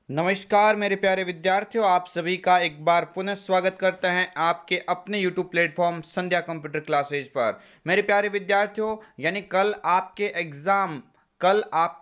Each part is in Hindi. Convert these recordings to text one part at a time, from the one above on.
नमस्कार मेरे प्यारे विद्यार्थियों, आप सभी का एक बार पुनः स्वागत करते हैं आपके अपने YouTube प्लेटफॉर्म संध्या कंप्यूटर क्लासेज पर। मेरे प्यारे विद्यार्थियों, यानी कल आपके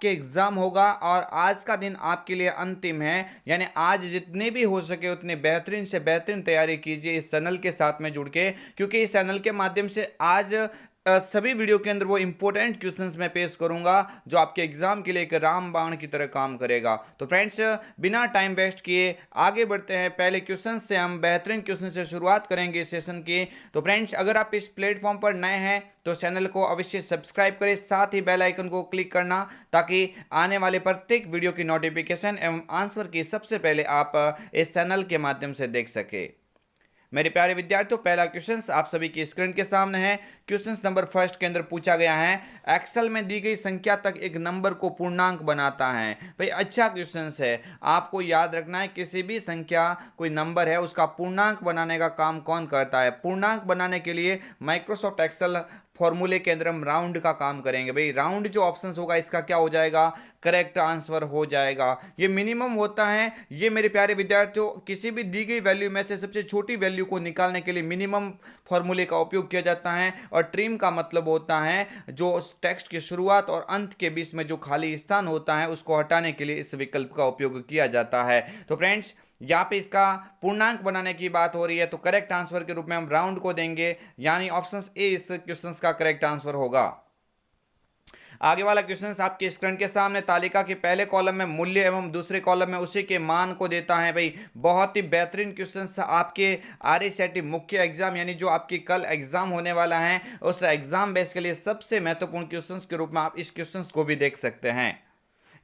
एग्ज़ाम होगा और आज का दिन आपके लिए अंतिम है। यानी आज जितने भी हो सके उतने बेहतरीन से बेहतरीन तैयारी कीजिए इस चैनल के साथ में जुड़ के, क्योंकि इस चैनल के माध्यम से आज सभी वीडियो के अंदर वो इंपॉर्टेंट क्वेश्चंस मैं पेश करूंगा जो आपके एग्जाम के लिए एक रामबाण की तरह काम करेगा। तो फ्रेंड्स, बिना टाइम वेस्ट किए आगे बढ़ते हैं। पहले क्वेश्चन से हम बेहतरीन क्वेश्चन से शुरुआत करेंगे इस सेशन की। तो फ्रेंड्स, अगर आप इस प्लेटफॉर्म पर नए हैं तो चैनल को अवश्य सब्सक्राइब करें, साथ ही बेल आइकन को क्लिक करना ताकि आने वाले प्रत्येक वीडियो की नोटिफिकेशन एवं आंसर की सबसे पहले आप इस चैनल के माध्यम से देख सके। मेरे प्यारे विद्यार्थियों, पहला क्वेश्चन आप सभी की स्क्रीन के सामने है। क्वेश्चन नंबर फर्स्ट के अंदर पूछा गया है, एक्सेल में दी गई संख्या तक एक नंबर को पूर्णांक बनाता है। भाई अच्छा क्वेश्चन है, आपको याद रखना है किसी भी संख्या कोई नंबर है उसका पूर्णांक बनाने का काम कौन करता है। पूर्णांक बनाने के लिए माइक्रोसॉफ्ट एक्सेल फॉर्मूले के अंदर हम राउंड का काम करेंगे। भाई राउंड जो ऑप्शन होगा इसका क्या हो जाएगा, करेक्ट आंसर हो जाएगा। ये मिनिमम होता है। ये मेरे प्यारे विद्यार्थियों, किसी भी दी गई वैल्यू में से सबसे छोटी वैल्यू को निकालने के लिए मिनिमम फॉर्मूले का उपयोग किया जाता है। और ट्रिम का मतलब होता है जो टेक्स्ट की शुरुआत और अंत के बीच में जो खाली स्थान होता है उसको हटाने के लिए इस विकल्प का उपयोग किया जाता है। तो फ्रेंड्स, यहाँ पे इसका पूर्णांक बनाने की बात हो रही है तो करेक्ट आंसर के रूप में हम राउंड को देंगे, यानी ऑप्शन ए इस क्वेश्चन का करेक्ट आंसर होगा। आगे वाला क्वेश्चन आपके स्क्रीन के सामने, तालिका के पहले कॉलम में मूल्य एवं दूसरे कॉलम में उसी के मान को देता है। भाई बहुत ही बेहतरीन क्वेश्चन आपके आरएसआईटी मुख्य एग्जाम यानी जो आपकी कल एग्जाम होने वाला है उस एग्जाम बेस के लिए सबसे महत्वपूर्ण क्वेश्चन के रूप में आप इस क्वेश्चन को भी देख सकते हैं।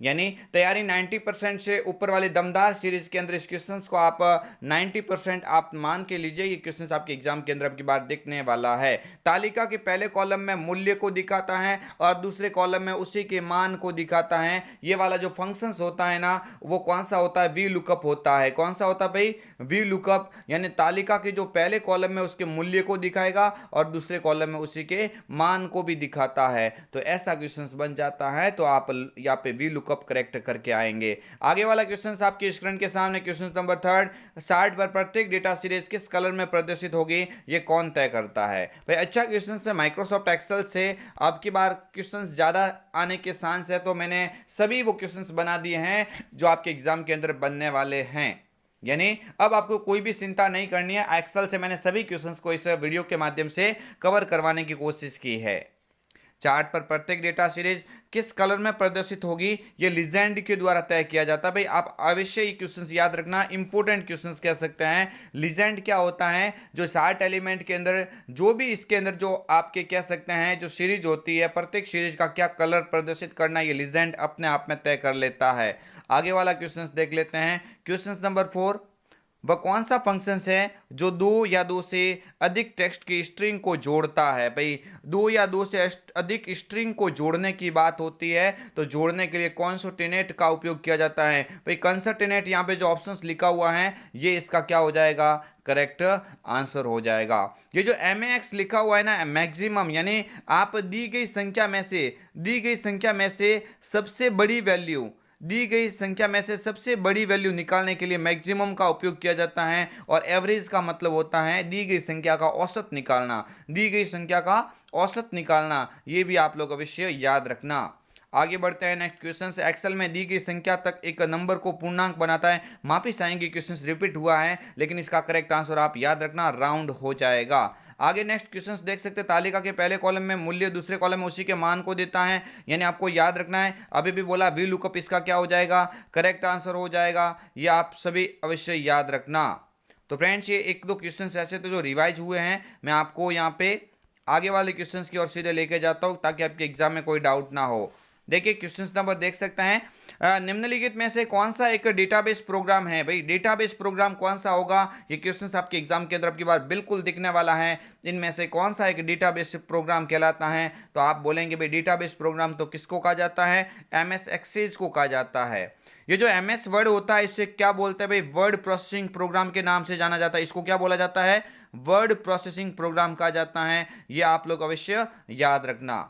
यानी तैयारी 90% से ऊपर वाली दमदार सीरीज के अंदर इस क्वेश्चंस को आप 90% आप मान के लीजिए। ये क्वेश्चंस आपके एग्जाम के अंदर आपकी बार दिखने वाला है। तालिका के पहले कॉलम में मूल्य को दिखाता है और दूसरे कॉलम में उसी के मान को दिखाता है। ये वाला जो फंक्शंस होता है ना, वो कौन सा होता है, वी लुकअप होता है। कौन सा होता है भाई, वी लुकअप। यानी तालिका के जो पहले कॉलम में उसके मूल्य को दिखाएगा और दूसरे कॉलम में उसी के मान को भी दिखाता है। तो ऐसा क्वेश्चन बन जाता है। तो आप यहाँ पे वी लुकअप करेक्ट करके आएंगे। आगे वाला क्वेश्चन आपके स्क्रीन के सामने, क्वेश्चन नंबर थर्ड, चार्ट पर प्रत्येक डेटा सीरीज किस कलर में प्रदर्शित होगी, ये कौन तय करता है। भाई अच्छा क्वेश्चन है, माइक्रोसॉफ्ट एक्सेल से आपकी बार क्वेश्चन ज्यादा आने के चांस है तो मैंने सभी वो क्वेश्चन बना दिए हैं जो आपके एग्जाम के अंदर बनने वाले हैं। यानी अब आपको कोई भी चिंता नहीं करनी है, एक्सेल से मैंने सभी क्वेश्चंस को इस वीडियो के माध्यम से कवर करवाने की कोशिश की है। चार्ट पर प्रत्येक डेटा सीरीज किस कलर में प्रदर्शित होगी, ये लीजेंड के द्वारा तय किया जाता है। भाई आप अवश्य ये क्वेश्चंस याद रखना, इंपॉर्टेंट क्वेश्चंस कह सकते हैं। लीजेंड क्या होता है, जो चार्ट एलिमेंट के अंदर जो भी इसके अंदर जो आपके कह सकते हैं जो सीरीज होती है, प्रत्येक सीरीज का क्या कलर प्रदर्शित करना, ये लीजेंड अपने आप में तय कर लेता है। आगे वाला क्वेश्चन देख लेते हैं। क्वेश्चन नंबर 4, वह कौन सा फंक्शन है जो दो या दो से अधिक टेक्स्ट की स्ट्रिंग को जोड़ता है। भाई दो या दो से अधिक स्ट्रिंग को जोड़ने की बात होती है तो जोड़ने के लिए कॉन्सोर्टिनेट का उपयोग किया जाता है। भाई कंसर्टिनेट यहाँ पे जो ऑप्शंस लिखा हुआ है ये इसका क्या हो जाएगा, करेक्ट आंसर हो जाएगा। ये जो MAX लिखा हुआ है ना, मैक्सिमम, यानी आप दी गई संख्या में से सबसे बड़ी वैल्यू, दी गई संख्या में से सबसे बड़ी वैल्यू निकालने के लिए मैक्सिमम का उपयोग किया जाता है। और एवरेज का मतलब होता है दी गई संख्या का औसत निकालना, दी गई संख्या का औसत निकालना। ये भी आप लोग अवश्य याद रखना। आगे बढ़ते हैं नेक्स्ट क्वेश्चन से। एक्सेल में दी गई संख्या तक एक नंबर को पूर्णांक बनाता है। वापिस आएंगे, क्वेश्चन रिपीट हुआ है लेकिन इसका करेक्ट आंसर आप याद रखना, राउंड हो जाएगा। आगे नेक्स्ट क्वेश्चंस देख सकते हैं। तालिका के पहले कॉलम में मूल्य, दूसरे कॉलम में उसी के मान को देता है। यानी आपको याद रखना है, अभी भी बोला वी लुकअप, इसका क्या हो जाएगा, करेक्ट आंसर हो जाएगा। ये आप सभी अवश्य याद रखना। तो फ्रेंड्स, ये एक दो क्वेश्चंस ऐसे तो जो रिवाइज हुए हैं, मैं आपको यहाँ पे आगे वाले क्वेश्चंस की ओर सीधे लेके जाता हूँ ताकि आपके एग्जाम में कोई डाउट ना हो। देखिए क्वेश्चन नंबर देख सकते हैं, निम्नलिखित में से कौन सा एक डेटाबेस प्रोग्राम है। भाई डेटाबेस प्रोग्राम कौन सा होगा, ये क्वेश्चंस आपके एग्जाम के अंदर आपकी बार बिल्कुल दिखने वाला है। इनमें से कौन सा एक डेटाबेस प्रोग्राम कहलाता है, तो आप बोलेंगे भाई डेटाबेस प्रोग्राम तो किसको कहा जाता है, MS एक्सेल को कहा जाता है। ये जो MS वर्ड होता है इसे क्या बोलते हैं भाई, वर्ड प्रोसेसिंग प्रोग्राम के नाम से जाना जाता है। इसको क्या बोला जाता है, वर्ड प्रोसेसिंग प्रोग्राम कहा जाता है। ये आप लोग अवश्य याद रखना।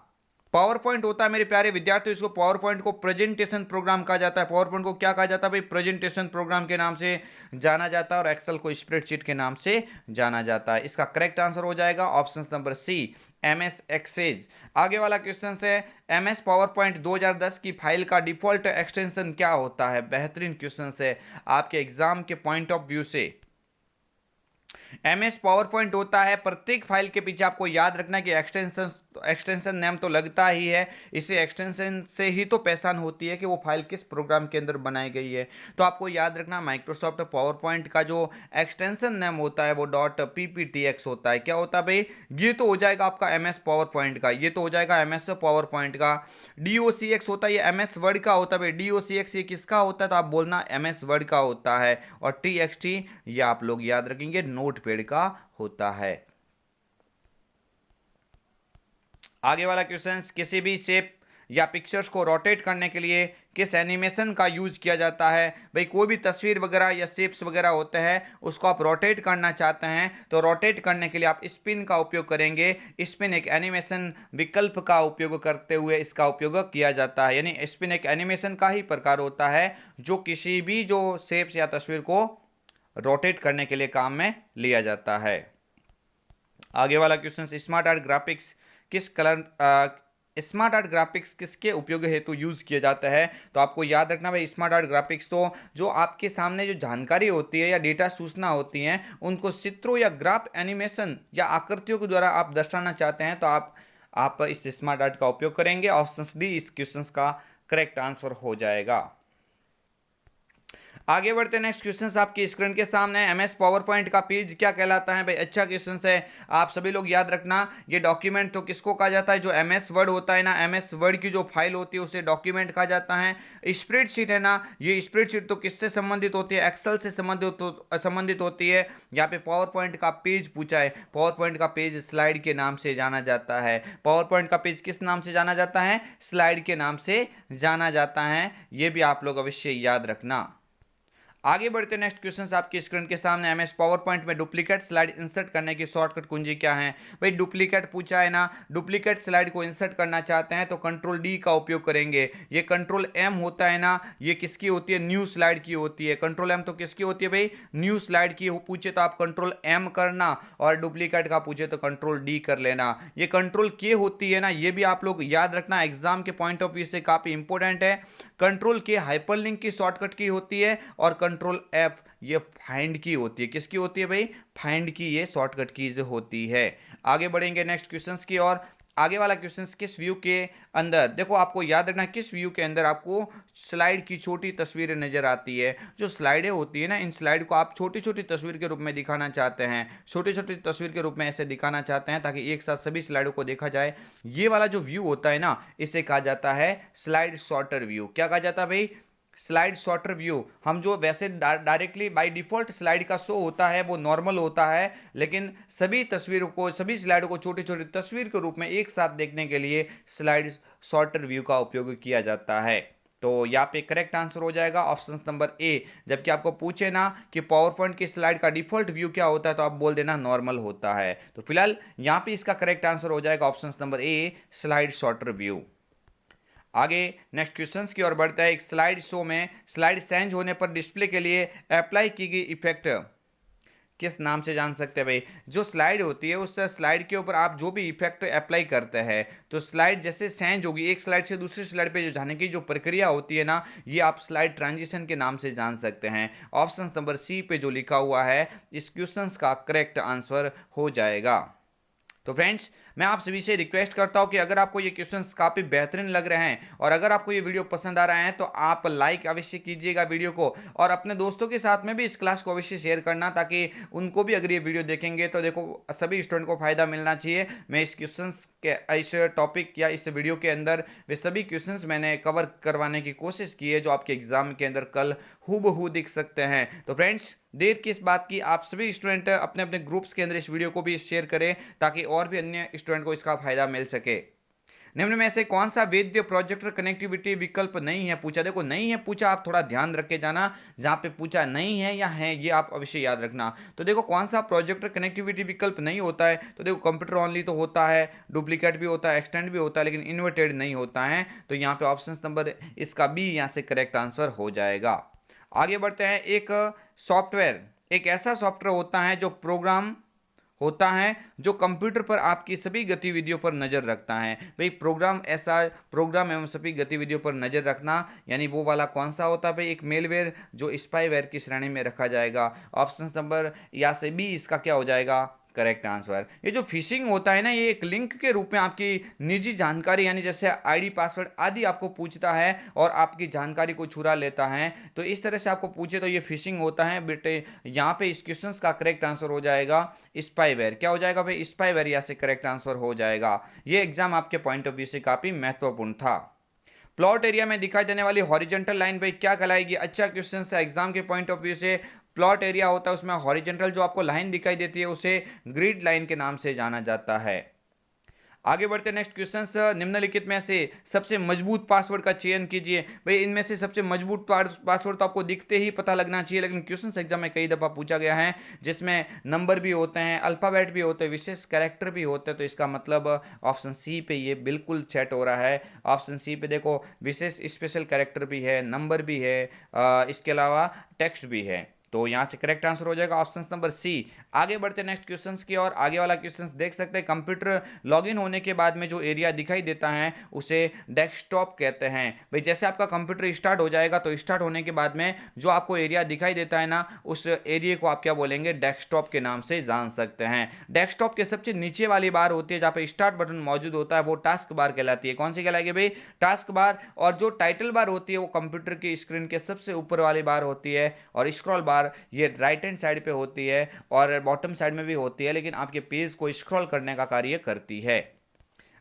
पावर पॉइंट होता है मेरे प्यारे विद्यार्थियों, इसको पावर पॉइंट को प्रेजेंटेशन प्रोग्राम कहा जाता है। पावर पॉइंट को क्या कहा जाता है भाई? प्रेजेंटेशन प्रोग्राम के नाम से जाना जाता है, और एक्सेल को स्प्रेडशीट के नाम से जाना जाता है। इसका करेक्ट आंसर हो जाएगा option number C, MS Access. आगे वाला क्वेश्चन है, एमएस पावर पॉइंट 2010 की फाइल का डिफॉल्ट एक्सटेंशन क्या होता है? बेहतरीन क्वेश्चन है आपके एग्जाम के पॉइंट ऑफ व्यू से। एमएस पावर पॉइंट होता है, प्रत्येक फाइल के पीछे आपको याद रखना कि एक्सटेंशन नेम तो लगता ही है, इसे एक्सटेंशन से ही तो पहचान होती है कि वो फाइल किस प्रोग्राम के अंदर बनाई गई है। तो आपको याद रखना माइक्रोसॉफ्ट पावर पॉइंट का जो एक्सटेंशन नेम होता है वो डॉट पीपीटीएक्स होता है। क्या होता है भाई? ये तो हो जाएगा आपका एमएस पावर पॉइंट का, ये तो हो जाएगा एमएस पावर पॉइंट का। डीओसीएक्स होता है, ये एमएस वर्ड का होता है भाई। डीओसीएक्स ये किसका होता है? तो आप बोलना एमएस वर्ड का होता है। और टीएक्सटी ये आप लोग याद रखेंगे नोटपैड का होता है। आगे वाला क्वेश्चन, किसी भी शेप या पिक्चर्स को रोटेट करने के लिए किस एनिमेशन का यूज किया जाता है? भाई कोई भी तस्वीर वगैरह या शेप्स वगैरह होते हैं, उसको आप रोटेट करना चाहते हैं तो रोटेट करने के लिए आप स्पिन का उपयोग करेंगे। स्पिन एक एनिमेशन विकल्प का उपयोग करते हुए इसका उपयोग किया जाता है। यानी स्पिन एक एनिमेशन का ही प्रकार होता है जो किसी भी जो शेप्स या तस्वीर को रोटेट करने के लिए काम में लिया जाता है। आगे वाला क्वेश्चन, स्मार्ट आर्ट ग्राफिक्स किस कलर स्मार्ट आर्ट ग्राफिक्स किसके उपयोग हेतु यूज किया जाता है? तो आपको याद रखना भाई, स्मार्ट आर्ट ग्राफिक्स तो जो आपके सामने जो जानकारी होती है या डेटा सूचना होती हैं उनको चित्रों या ग्राफ एनिमेशन या आकृतियों के द्वारा आप दर्शाना चाहते हैं तो आप इस स्मार्ट आर्ट का उपयोग करेंगे। ऑप्शन डी इस क्वेश्चन का करेक्ट आंसर हो जाएगा। आगे बढ़ते हैं, नेक्स्ट क्वेश्चन आपकी स्क्रीन के सामने। एमएस पावर पॉइंट का पेज क्या कहलाता है? भाई अच्छा क्वेश्चन है, आप सभी लोग याद रखना। ये डॉक्यूमेंट तो किसको कहा जाता है? जो एमएस वर्ड होता है ना, एमएस वर्ड की जो फाइल होती है उसे डॉक्यूमेंट कहा जाता है। स्प्रेडशीट है ना, ये स्प्रेडशीट तो किससे संबंधित होती है? एक्सेल से संबंधित होती है। यहाँ पे पावर पॉइंट का पेज पूछा है, पावर पॉइंट का पेज स्लाइड के नाम से जाना जाता है। पावर पॉइंट का पेज किस नाम से जाना जाता है? स्लाइड के नाम से जाना जाता है। ये भी आप लोग अवश्य याद रखना। आगे बढ़ते नेक्स्ट क्वेश्चन आपकी स्क्रीन के सामने। एमएस पावर पॉइंट में डुप्लीकेट स्लाइड इंसर्ट करने की शॉर्टकट कुंजी क्या है? भाई डुप्लीकेट पूछा है ना, डुप्लीकेट स्लाइड को इंसर्ट करना चाहते हैं तो कंट्रोल डी का उपयोग करेंगे। ये कंट्रोल एम होता है ना, ये किसकी होती है? न्यू स्लाइड की होती है। कंट्रोल एम तो किसकी होती है भाई? न्यू स्लाइड की पूछे तो आप कंट्रोल एम करना, और डुप्लीकेट का पूछे तो कंट्रोल डी कर लेना। ये कंट्रोल के होती है ना, ये भी आप लोग याद रखना, एग्जाम के पॉइंट ऑफ व्यू से काफी इंपॉर्टेंट है। कंट्रोल के हाइपरलिंक की शॉर्टकट की होती है, और कंट्रोल एफ ये फाइंड की होती है। किसकी होती है भाई? फाइंड की ये शॉर्टकट कीज होती है। आगे बढ़ेंगे नेक्स्ट क्वेश्चंस की ओर। आगे वाला क्वेश्चंस, किस व्यू के अंदर, देखो आपको याद रखना किस व्यू के अंदर आपको स्लाइड की छोटी तस्वीरें नजर आती है। जो स्लाइडें होती है ना, इन स्लाइड को आप छोटी छोटी तस्वीर के रूप में दिखाना चाहते हैं, छोटी छोटी तस्वीर के रूप में ऐसे दिखाना चाहते हैं ताकि एक साथ सभी स्लाइडों को देखा जाए। ये वाला जो व्यू होता है ना, इसे कहा जाता है स्लाइड सॉर्टर व्यू। क्या कहा जाता है भाई? Slide sorter view. हम जो वैसे डायरेक्टली बाय डिफॉल्ट स्लाइड का शो होता है वो नॉर्मल होता है, लेकिन सभी तस्वीरों को, सभी स्लाइडों को छोटी छोटी तस्वीर के रूप में एक साथ देखने के लिए स्लाइड सॉर्टर व्यू का उपयोग किया जाता है। तो यहाँ पे करेक्ट आंसर हो जाएगा ऑप्शन नंबर ए। जबकि आपको पूछे ना कि पावर पॉइंट की स्लाइड का डिफॉल्ट व्यू क्या होता है तो आप बोल देना नॉर्मल होता है। तो फिलहाल यहाँ पे इसका करेक्ट आंसर हो जाएगा ऑप्शन नंबर ए, स्लाइड सॉर्टर व्यू। आगे नेक्स्ट क्वेश्चंस की ओर बढ़ता है। एक स्लाइड शो में स्लाइड चेंज होने पर डिस्प्ले के लिए अप्लाई की गई इफेक्ट किस नाम से जान सकते हैं भाई? जो स्लाइड होती है उस स्लाइड के ऊपर आप जो भी इफेक्ट अप्लाई करते हैं तो स्लाइड जैसे चेंज होगी, एक स्लाइड से दूसरी स्लाइड पे जो जाने की जो प्रक्रिया होती है ना, ये आप स्लाइड ट्रांजिशन के नाम से जान सकते हैं। ऑप्शन नंबर सी पे जो लिखा हुआ है इस क्वेश्चन का करेक्ट आंसर हो जाएगा। तो फ्रेंड्स, मैं आप सभी से रिक्वेस्ट करता हूं कि अगर आपको ये क्वेश्चंस काफ़ी बेहतरीन लग रहे हैं और अगर आपको ये वीडियो पसंद आ रहा है तो आप लाइक अवश्य कीजिएगा वीडियो को, और अपने दोस्तों के साथ में भी इस क्लास को अवश्य शेयर करना ताकि उनको भी अगर ये वीडियो देखेंगे तो देखो सभी स्टूडेंट को फायदा मिलना चाहिए। मैं इस क्वेश्चंस के इस टॉपिक या इस वीडियो के अंदर वे सभी क्वेश्चंस मैंने कवर करवाने की कोशिश की है जो आपके एग्जाम के अंदर कल हूबहू दिख सकते हैं। तो फ्रेंड्स, देर किस बात की, आप सभी स्टूडेंट अपने अपने ग्रुप्स के अंदर इस वीडियो को भी शेयर करें ताकि और भी अन्य स्टूडेंट को इसका फायदा मिल सके। निम्न में से कौन सा वैध प्रोजेक्टर कनेक्टिविटी विकल्प नहीं है पूछा। देखो नहीं है पूछा, आप थोड़ा ध्यान रख के जाना, जहां पे पूछा नहीं है या है ये आप अवश्य याद रखना। तो देखो कौन सा प्रोजेक्टर कनेक्टिविटी विकल्प नहीं होता है, तो देखो कंप्यूटर ऑनली तो होता है, डुप्लीकेट भी होता है, एक्सटेंड भी होता है, लेकिन इन्वर्टेड नहीं होता है। तो यहाँ पे ऑप्शन नंबर इसका बी यहाँ से करेक्ट आंसर हो जाएगा। आगे बढ़ते हैं। एक सॉफ्टवेयर एक ऐसा सॉफ्टवेयर होता है जो प्रोग्राम होता है जो कंप्यूटर पर आपकी सभी गतिविधियों पर नजर रखता है। भाई प्रोग्राम ऐसा प्रोग्राम एवं सभी गतिविधियों पर नजर रखना यानी वो वाला कौन सा होता है भाई, एक मेलवेयर जो स्पाईवेयर की श्रेणी में रखा जाएगा। ऑप्शन नंबर या से बी इसका क्या हो जाएगा करेक्ट आंसर। ये जो फिशिंग होता है ना, ये एक लिंक के रूप में आपकी निजी जानकारी यानी जैसे आईडी पासवर्ड आदि आपको पूछता है और आपकी जानकारी को चुरा लेता है। तो इस तरह से आपको पूछे तो ये फिशिंग होता है बेटे। यहाँ पे इस क्वेश्चन का करेक्ट आंसर हो जाएगा स्पाईवेयर। क्या हो जाएगा भाई स्पाईवेयर, यहाँ से करेक्ट आंसर हो जाएगा। ये एग्जाम आपके पॉइंट ऑफ व्यू से काफी महत्वपूर्ण था। प्लॉट एरिया में दिखाई देने वाली हॉरिजेंटल लाइन भाई क्या कहलाएगी। अच्छा क्वेश्चन है एग्जाम के पॉइंट ऑफ व्यू से। प्लॉट एरिया होता है उसमें हॉरिजेंटल जो आपको लाइन दिखाई देती है उसे ग्रिड लाइन के नाम से जाना जाता है। आगे बढ़ते नेक्स्ट क्वेश्चन। निम्नलिखित में से सबसे मजबूत पासवर्ड का चयन कीजिए। भाई इनमें से सबसे मजबूत पासवर्ड तो आपको दिखते ही पता लगना चाहिए, लेकिन क्वेश्चन एग्जाम में कई दफा पूछा गया है जिसमें नंबर भी होते हैं, अल्फाबेट भी होते हैं, विशेष कैरेक्टर भी होते हैं। तो इसका मतलब ऑप्शन सी पे ये बिल्कुल सेट हो रहा है। ऑप्शन सी पे देखो विशेष स्पेशल कैरेक्टर भी है, नंबर भी है, इसके अलावा टेक्स्ट भी है। तो यहां से करेक्ट आंसर हो जाएगा ऑप्शन नंबर सी। आगे बढ़ते नेक्स्ट क्वेश्चंस की और आगे वाला क्वेश्चंस देख सकते हैं। कंप्यूटर लॉगिन होने के बाद में जो एरिया दिखाई देता है उसे डेस्कटॉप कहते हैं। भाई जैसे आपका कंप्यूटर स्टार्ट हो जाएगा तो स्टार्ट होने के बाद में जो आपको एरिया दिखाई देता है ना, उस एरिया को आप क्या बोलेंगे डेस्कटॉप के नाम से जान सकते हैं। डेस्कटॉप के सबसे नीचे वाली बार होती है जहां पे स्टार्ट बटन मौजूद होता है वो टास्क बार कहलाती है। कौन सी कहलाएगी भाई टास्क बार। और जो टाइटल बार होती है वो कंप्यूटर की स्क्रीन के सबसे ऊपर वाली बार होती है। और स्क्रॉल बार ये राइट हैंड साइड पे होती है और बॉटम साइड में भी होती है, लेकिन आपके पेज को स्क्रॉल करने का कार्य करती है।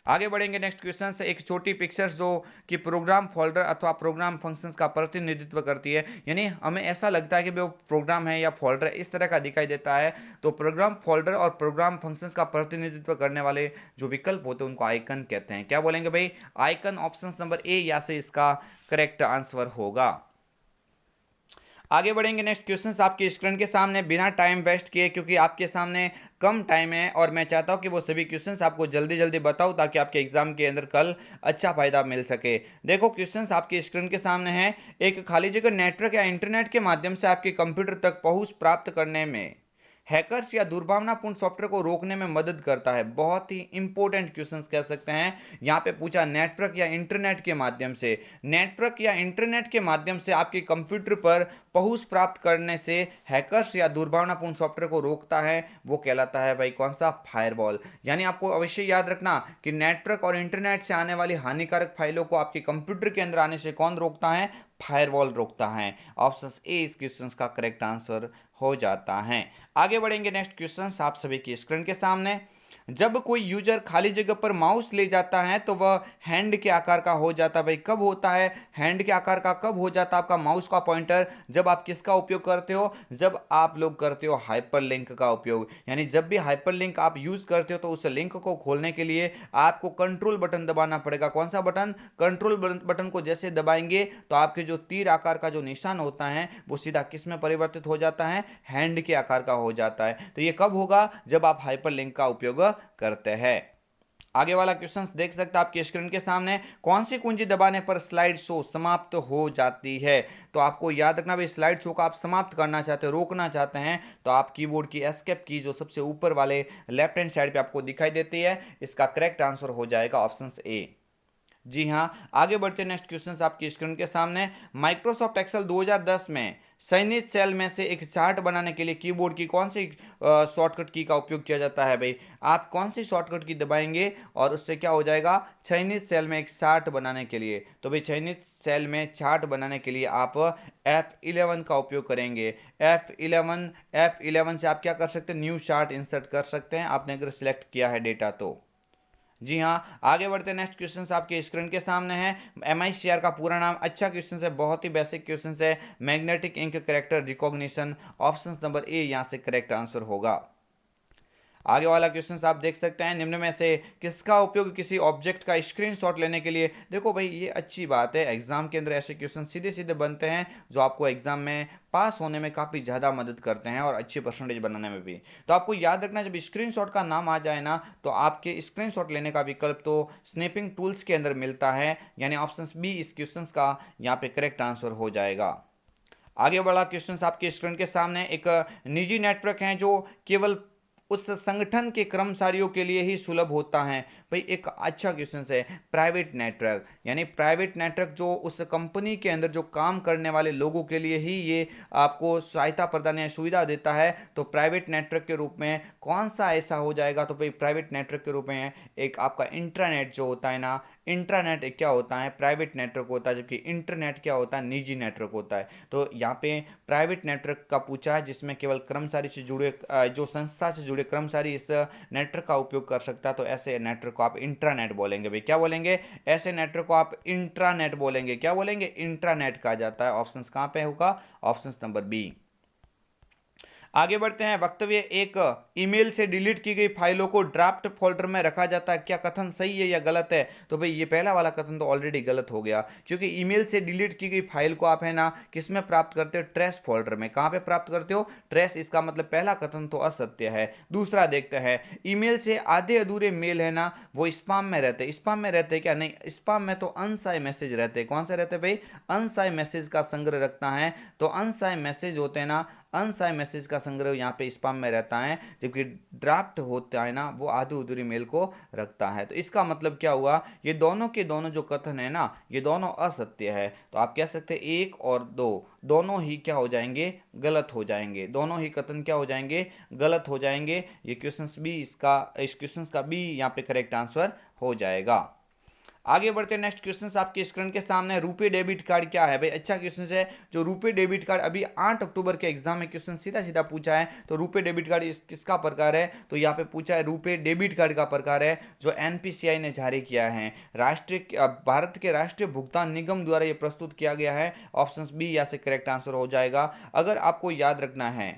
आगे बढ़ेंगे नेक्स्ट क्वेश्चन से। एक छोटी पिक्चर्स जो कि प्रोग्राम फोल्डर अथवा प्रोग्राम फंक्शंस का प्रतिनिधित्व करती है, यानी हमें ऐसा लगता है कि वो प्रोग्राम है या फोल्डर इस तरह का दिखाई देता है। तो प्रोग्राम फोल्डर और प्रोग्राम फंक्शंस का प्रतिनिधित्व करने वाले जो विकल्प होते हैं उनको आइकन कहते हैं। क्या बोलेंगे भाई आइकन। ऑप्शन नंबर ए या से इसका करेक्ट आंसर होगा। आगे बढ़ेंगे नेक्स्ट क्वेश्चंस आपकी स्क्रीन के सामने बिना टाइम वेस्ट किए, क्योंकि आपके सामने कम टाइम है और मैं चाहता हूं कि वो सभी क्वेश्चंस आपको जल्दी जल्दी बताऊं ताकि आपके एग्जाम के अंदर कल अच्छा फायदा मिल सके। देखो क्वेश्चंस आपकी स्क्रीन के सामने हैं। एक खाली जगह नेटवर्क या इंटरनेट के माध्यम से आपके कंप्यूटर तक पहुंच प्राप्त करने में हैकर्स या दुर्भावनापूर्ण सॉफ्टवेयर को रोकने में मदद करता है। बहुत ही इंपॉर्टेंट क्वेश्चंस कह सकते हैं। यहाँ पे पूछा नेटवर्क या इंटरनेट के माध्यम से। नेटवर्क या इंटरनेट के माध्यम से आपके कंप्यूटर पर पहुंच प्राप्त करने से हैकर्स या दुर्भावनापूर्ण सॉफ्टवेयर को रोकता है, वो कहलाता है भाई कौन सा फायरवॉल। यानी आपको अवश्य याद रखना कि नेटवर्क और इंटरनेट से आने वाली हानिकारक फाइलों को आपके कंप्यूटर के अंदर आने से कौन रोकता है फायरवॉल रोकता है। ऑप्शन ए इस क्वेश्चन का करेक्ट आंसर हो जाता है। आगे बढ़ेंगे नेक्स्ट क्वेश्चन आप सभी की स्क्रीन के सामने। जब कोई यूजर खाली जगह पर माउस ले जाता है तो वह हैंड के आकार का हो जाता है। भाई कब होता है हैंड के आकार का, कब हो जाता है आपका माउस का पॉइंटर, जब आप किसका उपयोग करते हो, जब आप लोग करते हो हाइपरलिंक का उपयोग। यानी जब भी हाइपरलिंक आप यूज करते हो तो उस लिंक को खोलने के लिए आपको कंट्रोल बटन दबाना पड़ेगा। कौन सा बटन कंट्रोल बटन को जैसे दबाएंगे तो आपके जो तीर आकार का जो निशान होता है वो सीधा किस में परिवर्तित हो जाता है हैंड के आकार का हो जाता है। तो ये कब होगा जब आप हाइपरलिंक का उपयोग करते हैं। आगे वाला क्वेश्चन देख सकते हैं आपकी स्क्रीन के सामने। कौन सी कुंजी दबाने पर स्लाइड शो समाप्त हो जाती है। तो आपको याद रखना भाई स्लाइड शो को आप समाप्त करना चाहते हो, रोकना चाहते हैं तो आप कीबोर्ड की एस्केप की जो सबसे ऊपर वाले लेफ्ट हैंड साइड पे आपको दिखाई देती है, इसका करेक्ट आंसर हो जाएगा ऑप्शन ए। जी हाँ। आगे बढ़ते नेक्स्ट क्वेश्चन आपकी स्क्रीन के सामने। माइक्रोसॉफ्ट एक्सेल 2010 में चयनित सेल में से एक चार्ट बनाने के लिए कीबोर्ड की कौन सी शॉर्टकट की का उपयोग किया जाता है। भाई आप कौन सी शॉर्टकट की दबाएंगे और उससे क्या हो जाएगा चयनित सेल में एक चार्ट बनाने के लिए। तो भाई चयनित सेल में चार्ट बनाने के लिए आप F11 का उपयोग करेंगे। F11 से आप क्या कर सकते हैं न्यू चार्ट इंसर्ट कर सकते हैं, आपने अगर सिलेक्ट किया है डेटा तो। जी हाँ। आगे बढ़ते हैं नेक्स्ट क्वेश्चन आपके स्क्रीन के सामने है। MICR का पूरा नाम। अच्छा क्वेश्चन है, बहुत ही बेसिक क्वेश्चन है। Magnetic ink character recognition. Option number A यहां से करेक्ट आंसर होगा। आगे वाला क्वेश्चन आप देख सकते हैं, निम्न में से किसका उपयोग किसी ऑब्जेक्ट का स्क्रीनशॉट लेने के लिए। देखो भाई ये अच्छी बात है, एग्जाम के अंदर ऐसे क्वेश्चन सीधे सीधे बनते हैं जो आपको एग्जाम में पास होने में काफ़ी ज़्यादा मदद करते हैं और अच्छी परसेंटेज बनाने में भी। तो आपको याद रखना, जब स्क्रीनशॉट का नाम आ जाए ना, तो आपके स्क्रीनशॉट लेने का विकल्प तो स्नैपिंग टूल्स के अंदर मिलता है, यानी ऑप्शन बी इस क्वेश्चन का यहाँ पे करेक्ट आंसर हो जाएगा। आगे बढ़ा क्वेश्चन आपके स्क्रीन के सामने, एक निजी नेटवर्क है जो केवल उस संगठन के कर्मचारियों के लिए ही सुलभ होता है। भाई एक अच्छा क्वेश्चन है, प्राइवेट नेटवर्क, यानी प्राइवेट नेटवर्क जो उस कंपनी के अंदर जो काम करने वाले लोगों के लिए ही ये आपको सहायता प्रदान या सुविधा देता है। तो प्राइवेट नेटवर्क के रूप में कौन सा ऐसा हो जाएगा, तो भाई प्राइवेट नेटवर्क के रूप में एक आपका इंट्रानेट जो होता है ना, इंट्रानेट एक क्या होता है, प्राइवेट नेटवर्क होता है, जबकि इंटरनेट क्या होता है, निजी नेटवर्क होता है। तो यहाँ पे प्राइवेट नेटवर्क का पूछा है जिसमें केवल कर्मचारी से जुड़े जो संस्था से जुड़े कर्मचारी इस नेटवर्क का उपयोग कर सकता है। तो ऐसे नेटवर्क को आप इंट्रानेट बोलेंगे। भाई क्या बोलेंगे, ऐसे नेटवर्क को आप इंट्रानेट बोलेंगे। क्या बोलेंगे, इंट्रानेट कहा जाता है। ऑप्शन कहाँ पे होगा, ऑप्शन नंबर बी। आगे बढ़ते हैं, वक्तव्य एक, ईमेल से डिलीट की गई फाइलों को ड्राफ्ट फोल्डर में रखा जाता है, क्या कथन सही है या गलत है। तो भाई ये पहला वाला कथन तो ऑलरेडी गलत हो गया, क्योंकि ईमेल से डिलीट की गई फाइल को आप है ना किस में प्राप्त करते हो, ट्रेस फोल्डर में। कहां पे प्राप्त करते हो, ट्रेस। इसका मतलब पहला कथन तो असत्य है। दूसरा देखते हैं, ईमेल से आधे अधूरे मेल है ना वो स्पाम में रहते। स्पाम में रहते क्या, नहीं, स्पाम में तो अनसाई मैसेज रहते। कौन से रहते भाई, अनसाई मैसेज का संग्रह रखता है। तो अनसाई मैसेज होते हैं ना, अनसाई मैसेज का संग्रह यहाँ पे स्पैम में रहता है, जबकि ड्राफ्ट होता है ना वो आधी अधूरी मेल को रखता है। तो इसका मतलब क्या हुआ, ये दोनों के दोनों जो कथन है ना ये दोनों असत्य है। तो आप कह सकते हैं एक और दो दोनों ही क्या हो जाएंगे, गलत हो जाएंगे। दोनों ही कथन क्या हो जाएंगे, गलत हो जाएंगे। ये क्वेश्चन बी इसका, इस क्वेश्चन का बी यहाँ पे करेक्ट आंसर हो जाएगा। आगे बढ़ते हैं, नेक्स्ट क्वेश्चन आपके स्क्रीन के सामने, रुपे डेबिट कार्ड क्या है। भाई अच्छा क्वेश्चन है, जो रुपे डेबिट कार्ड अभी 8 अक्टूबर के एग्जाम में क्वेश्चन सीधा सीधा पूछा है। तो रुपे डेबिट कार्ड किसका प्रकार है, तो यहाँ पे पूछा है रुपे डेबिट कार्ड का प्रकार है जो एनपीसीआई ने जारी किया है, राष्ट्रीय भारत के राष्ट्रीय भुगतान निगम द्वारा ये प्रस्तुत किया गया है। ऑप्शन बी यहाँ से करेक्ट आंसर हो जाएगा। अगर आपको याद रखना है,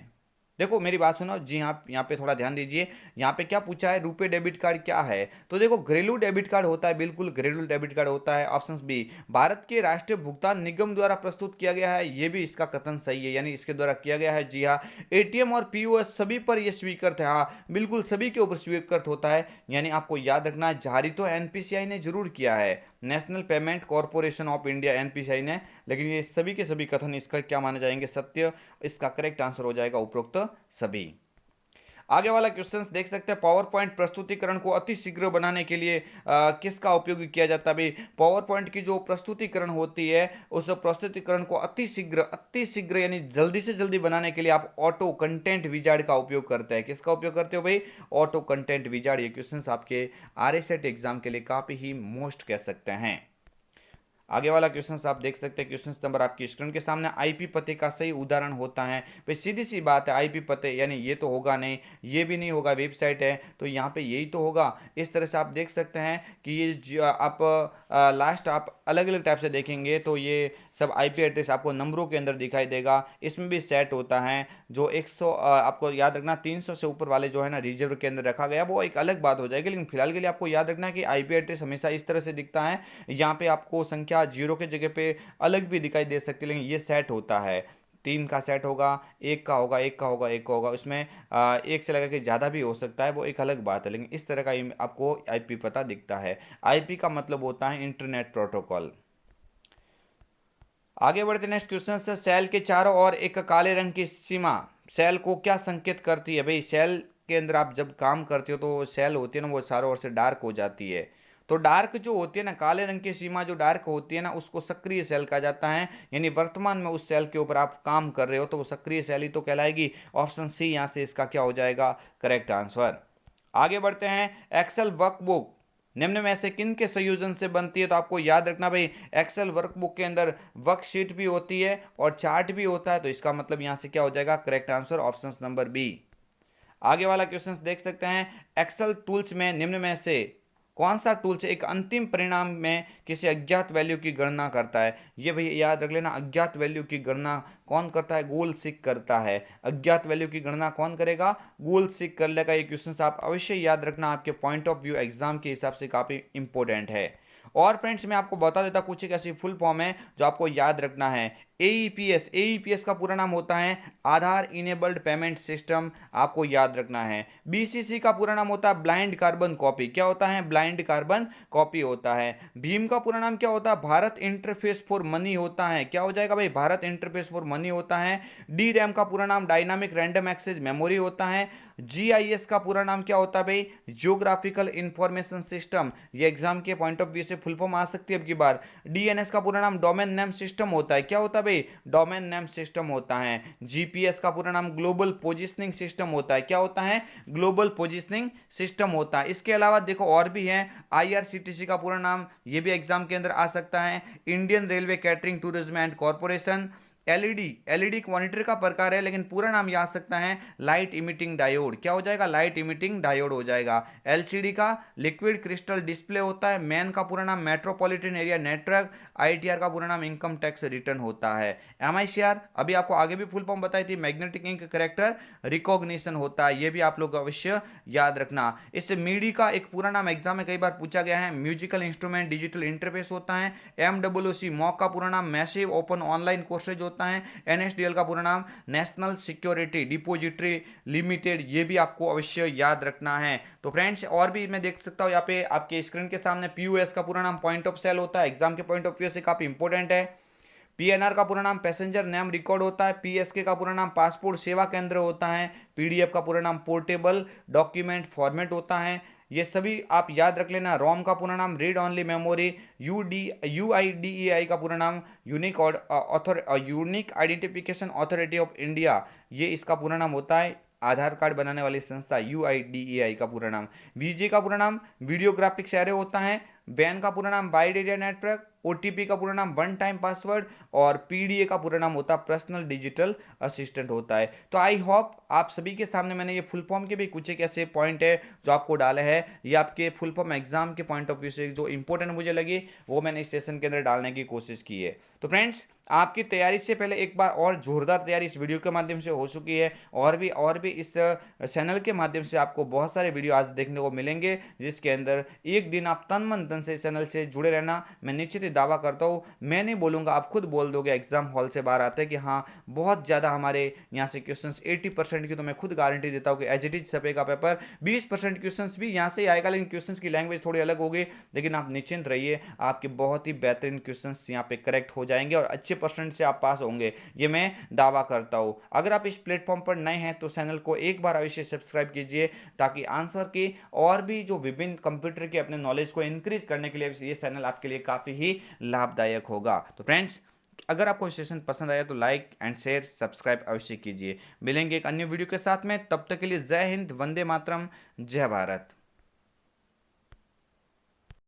देखो मेरी बात सुनो जी, आप यहाँ पे थोड़ा ध्यान दीजिए। यहाँ पे क्या पूछा है, रुपे डेबिट कार्ड क्या है। तो देखो घरेलू डेबिट कार्ड होता है, बिल्कुल घरेलू डेबिट कार्ड होता है। ऑप्शन बी, भारत के राष्ट्रीय भुगतान निगम द्वारा प्रस्तुत किया गया है, ये भी इसका कथन सही है, यानी इसके द्वारा किया गया है। जी हाँ, एटीएम और पीओएस सभी पर यह स्वीकृत है। हाँ बिल्कुल सभी के ऊपर स्वीकृत होता है। यानी आपको याद रखना है, जारी तो एनपीसीआई ने जरूर किया है, national payment corporation of India, NPCI ने, लेकिन ये सभी के सभी कथन इसका क्या माने जाएंगे, सत्य। इसका करेक्ट आंसर हो जाएगा उपरोक्त सभी। आगे वाला क्वेश्चन देख सकते हैं, पावर पॉइंट प्रस्तुतिकरण को अति शीघ्र बनाने के लिए किसका उपयोग किया जाता है। भाई पावर पॉइंट की जो प्रस्तुतिकरण होती है उस प्रस्तुतिकरण को अति शीघ्र यानी जल्दी से जल्दी बनाने के लिए आप ऑटो कंटेंट विजार्ड का उपयोग करते हैं। किसका उपयोग करते हो भाई, ऑटो कंटेंट विजार्ड। ये क्वेश्चन आपके आरएसएट एग्जाम के लिए काफी ही मोस्ट कह सकते हैं। आगे वाला क्वेश्चन आप देख सकते हैं, क्वेश्चन नंबर आपकी स्क्रीन के सामने, आईपी पते का सही उदाहरण होता है। भाई सीधी सी बात है, आईपी पते यानी ये तो होगा नहीं, ये भी नहीं होगा, वेबसाइट है तो यहाँ पे यही तो होगा। इस तरह से आप देख सकते हैं कि ये आप लास्ट आप अलग अलग टाइप से देखेंगे तो ये सब आईपी एड्रेस आपको नंबरों के अंदर दिखाई देगा। इसमें भी सेट होता है जो 100 आपको याद रखना 300 से ऊपर वाले जो है ना रिजर्व के अंदर रखा गया, वो एक अलग बात हो जाएगी। लेकिन फिलहाल के लिए आपको याद रखना है कि आईपी एड्रेस हमेशा इस तरह से दिखता है। यहाँ पे आपको संख्या जीरो के जगह पे अलग भी दिखाई दे सकती है, लेकिन ये सेट होता है। 3 का सेट होगा, 1 का होगा, 1 का होगा, 1 का होगा, उसमें 1 से लगा के ज़्यादा भी हो सकता है, वो एक अलग बात है। लेकिन इस तरह का आपको आईपी पता दिखता है। आईपी का मतलब होता है इंटरनेट प्रोटोकॉल। आगे बढ़ते नेक्स्ट क्वेश्चन से, सेल के चारों ओर एक काले रंग की सीमा सेल को क्या संकेत करती है। भाई सेल के अंदर आप जब काम करते हो तो सेल होती है ना वो चारों ओर से डार्क हो जाती है। तो डार्क जो होती है ना, काले रंग की सीमा जो डार्क होती है ना उसको सक्रिय सेल कहा जाता है। यानी वर्तमान में उस सेल के ऊपर आप काम कर रहे हो तो वो सक्रिय सेल ही तो कहलाएगी। ऑप्शन सी यहाँ से इसका क्या हो जाएगा, करेक्ट आंसर। आगे बढ़ते हैं, एक्सेल वर्कबुक निम्न में से किन के संयोजन से बनती है। तो आपको याद रखना भाई, एक्सेल वर्कबुक के अंदर वर्कशीट भी होती है और चार्ट भी होता है। तो इसका मतलब यहां से क्या हो जाएगा, correct answer option number B. आगे वाला क्वेश्चन देख सकते हैं, एक्सेल टूल्स में निम्न में से कौन सा टूल्स एक अंतिम परिणाम में किसी अज्ञात वैल्यू की गणना करता है? ये भैया याद रख लेना, अज्ञात वैल्यू की गणना कौन करता है? गूगल सीक करता है। अज्ञात वैल्यू की गणना कौन करेगा? गूगल सीक कर लेगा। ये क्वेश्चन आप अवश्य याद रखना, आपके पॉइंट ऑफ व्यू एग्जाम के हिसाब से काफी इंपॉर्टेंट है। और फ्रेंड्स मैं आपको बता देता कुछ एक ऐसी फुल फॉर्म है जो आपको याद रखना है। एईपीएस, एईपीएस का पूरा नाम होता है आधार इनेबल्ड पेमेंट सिस्टम, आपको याद रखना है। बीसीसी का पूरा नाम होता है ब्लाइंड कार्बन कॉपी, क्या होता है? ब्लाइंड कार्बन कॉपी होता है। भीम का पूरा नाम क्या होता है? भारत इंटरफेस फॉर मनी होता है, क्या हो जाएगा भाई? भारत इंटरफेस फॉर मनी होता है। डी रैम का पूरा नाम डायनामिक रैंडम एक्सेस मेमोरी होता है। जीआईएस का पूरा नाम क्या होता है भाई? जियोग्राफिकल इंफॉर्मेशन सिस्टम, ये एग्जाम के पॉइंट ऑफ व्यू से फुल फॉर्म आ सकती है अब की बार। डीएनएस का पूरा नाम डोमेन नेम सिस्टम होता है, क्या होता है भाई? डोमेन नेम सिस्टम होता है। जीपीएस का पूरा नाम ग्लोबल पोजिशनिंग सिस्टम होता है, क्या होता है? ग्लोबल पोजिशनिंग सिस्टम होता है। इसके अलावा देखो और भी है, आईआरसीटीसी का पूरा नाम, ये भी एग्जाम के अंदर आ सकता है। Indian railway catering tourism and corporation. LED, LED monitor का प्रकार है लेकिन पूरा नाम याद सकता है लाइट इमिटिंग डायोड, क्या हो जाएगा? लाइट इमिटिंग डायोड हो जाएगा। एलसीडी का लिक्विड क्रिस्टल डिस्प्ले होता है। मैन का पूरा नाम मेट्रोपॉलिटन एरिया नेटवर्क। आईटीआर का पूरा नाम इनकम टैक्स रिटर्न होता है। एमआईसीआर अभी आपको आगे भी फुल फॉर्म बताई थी, मैग्नेटिक इंक करेक्टर रिकॉग्निशन होता है, ये भी आप लोग अवश्य याद रखना। इससे मीडी का एक पूरा नाम एग्जाम में कई बार पूछा गया है, म्यूजिकल इंस्ट्रूमेंट डिजिटल इंटरफेस होता है। एमडब्ल्यूसी मॉक का पूरा नाम मैसिव ओपन ऑनलाइन कोर्सेज होता है। एनएसडीएल का पूरा नाम नेशनल सिक्योरिटी डिपोजिटरी लिमिटेड, ये भी आपको अवश्य याद रखना है। तो फ्रेंड्स और भी मैं देख सकता हूं यहाँ पे आपके स्क्रीन के सामने, पीयूएस का पूरा नाम पॉइंट ऑफ सेल होता है, एग्जाम के पॉइंट ऑफ व्यू से काफी इंपॉर्टेंट है। पीएनआर का पूरा नाम पैसेंजर नेम रिकॉर्ड होता है। पीएसके का पूरा नाम पासपोर्ट सेवा केंद्र होता है। पीडीएफ का पूरा नाम पोर्टेबल डॉक्यूमेंट फॉर्मेट होता है। ये सभी आप याद रख लेना। रोम का पूरा नाम रीड ओनली मेमोरी। यूआईडीईआई का पूरा नाम unique identification authority of India, ये इसका पूरा नाम होता है। आधार कार्ड बनाने वाली संस्था यूआईडीईआई का पूरा नाम। वीजे का पूरा नाम वीडियो ग्राफिक्स एरे होता है। बैन का पूरा नाम वाइड एरिया नेटवर्क। ओटीपी का पूरा नाम वन टाइम पासवर्ड। और पीडीए का पूरा नाम होता है पर्सनल डिजिटल असिस्टेंट होता है। तो आई होप आप सभी के सामने मैंने ये फुल फॉर्म के भी कुछ एक ऐसे पॉइंट है जो आपको डाले हैं, ये आपके फुल फॉर्म एग्जाम के पॉइंट ऑफ व्यू से जो इंपॉर्टेंट मुझे लगी वो मैंने इस सेशन के अंदर डालने की कोशिश की है। तो फ्रेंड्स आपकी तैयारी से पहले एक बार और जोरदार तैयारी इस वीडियो के माध्यम से हो चुकी है, और भी इस चैनल के माध्यम से आपको बहुत सारे वीडियो आज देखने को मिलेंगे, जिसके अंदर एक दिन आप तन मन धन से चैनल से जुड़े रहना। मैं निश्चित ही दावा करता हूँ, मैं नहीं बोलूँगा, आप खुद बोल दोगे एग्जाम हॉल से बाहर आते हैं कि हाँ बहुत ज़्यादा हमारे यहाँ से क्वेश्चन 80% की तो मैं खुद गारंटी देता हूँ कि एज इट इज छपेगा पेपर। 20% क्वेश्चन भी यहाँ से आएगा, लेकिन क्वेश्चन की लैंग्वेज थोड़ी अलग होगी, लेकिन आप निश्चिंत रहिए, आपके बहुत ही बेहतरीन क्वेश्चन यहाँ पे करेक्ट हो जाएंगे और अच्छे परसेंट से आप पास होंगे, ये मैं दावा करता हूँ। अगर आप इस प्लेटफॉर्म पर नए हैं तो चैनल को एक बार अवश्य सब्सक्राइब कीजिए, ताकि आंसर की और भी जो विभिन्न कंप्यूटर के अपने नॉलेज को इंक्रीज करने के लिए ये चैनल आपके लिए काफ़ी ही लाभदायक होगा। तो फ्रेंड्स अगर आपको सेशन पसंद आया तो लाइक एंड शेयर सब्सक्राइब अवश्य कीजिए। मिलेंगे एक अन्य वीडियो के साथ में, तब तक के लिए जय हिंद, वंदे मातरम, जय भारत।